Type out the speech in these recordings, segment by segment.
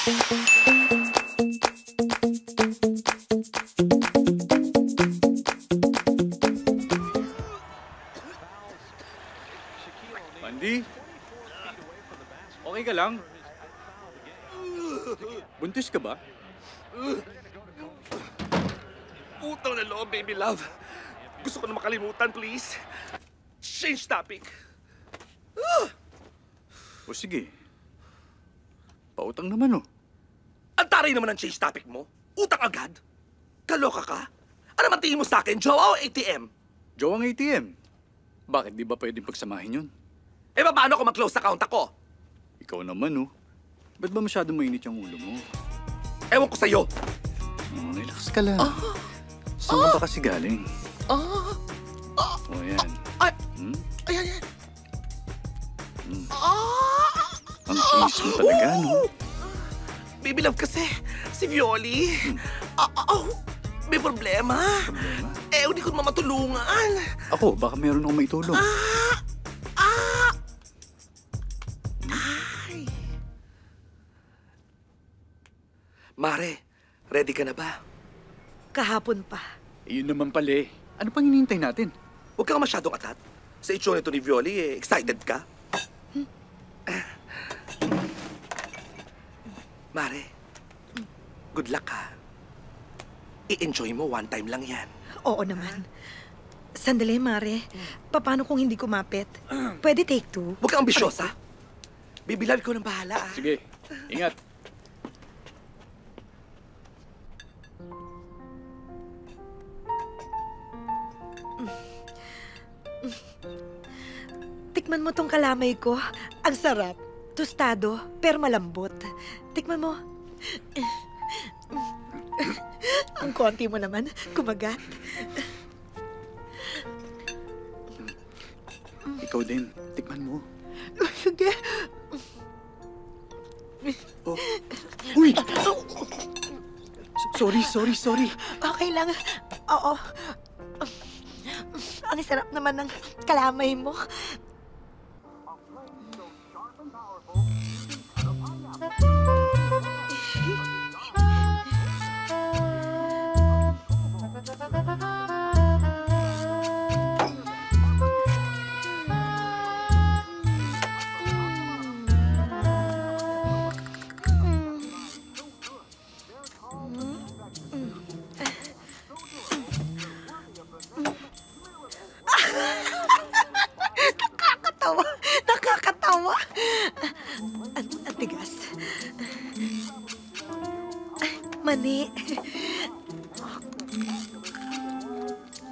Mandy? Okay ka lang? Buntis ka ba? Utang na loob, baby love. Gusto ko na makalimutan, please. Change topic. O sige. Pautang naman, oh. Ang taray naman ang change topic mo. Utang agad. Kaloka ka? Ano man tingin mo sa akin, jowa o ATM? Jowang ATM. Bakit di ba pwedeng pagsamahin yun? Eh, paano ko mag-close account ako? Ikaw naman, oh. Ba't ba masyadong mainit yung ulo mo? Ewan ko sa'yo. Oh, relax ka lang. Saan ka ba kasi galing? O, yan. Ay! Hmm? Ay, ay, ay. Ang kinis mo talaga, no? Baby love kasi, si Violi. May problema. Problema? Eh, hindi ko naman matulungan. Ako, baka meron akong maitulong. Ay. Mare, ready ka na ba? Kahapon pa. Yun naman pala eh. Ano pang hinihintay natin? Huwag kang masyadong atat. Sa itsura nito ni Violi, excited ka? Mare, good luck ha. I-enjoy mo, one time lang yan. Oo naman. Sandali, Mare. Paano kung hindi kumapit? Pwede take two? Huwag kang ambisyosa. Bibilab ko ng bahala. Sige, ingat. Tikman mo tong kalamay ko. Ang sarap. Tostado, pero malambot. Tikman mo. Ang konti mo naman, kumagat. Ikaw din, tikman mo. Sige. Oh. Uy! Sorry. Okay lang. Oo. Ang sarap naman ng kalamay mo. Nakakatawa. Ang tigas. Mani.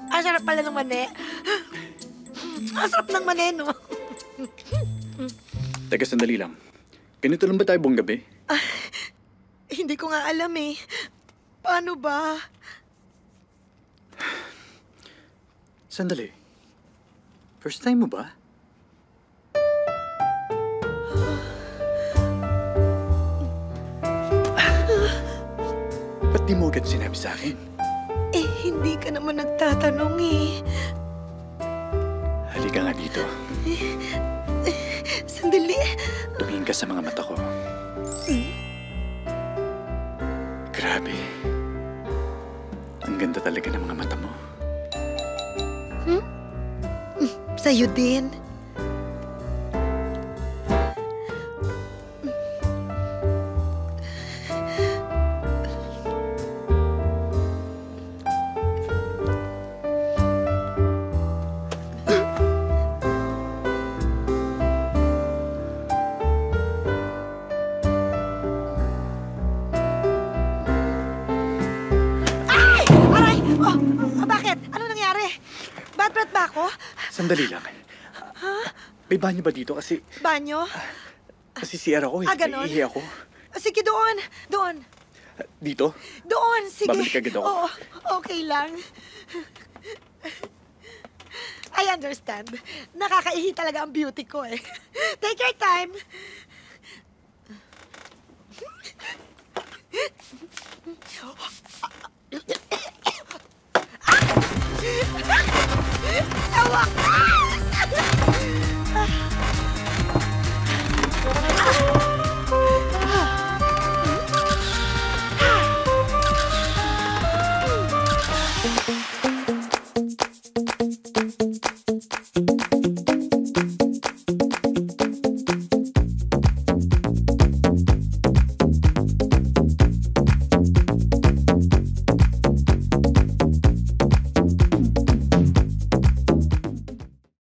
Ang sarap pala ng mani. Ang sarap ng mani, no? Teka, sandali lang. Ganito lang ba tayo buong gabi? Hindi ko nga alam eh. Paano ba? Sandali. First time mo ba? Ba't di mo agad sinabi sa akin? Eh, hindi ka naman nagtatanong eh. Halika nga dito. Sandali. Tumingin ka sa mga mata ko. Grabe. Ang ganda talaga ng mga mata mo. Sa'yo din. Bad breath ba ako? Sandali lang. May banyo ba dito? Kasi Banyo? CR ako eh. Ganon? Naiihi ako. Sige, doon. Doon. Dito? Doon, sige. Babalik agad ako. Oo, okay lang. I understand. Nakakaihi talaga ang beauty ko eh. Take your time.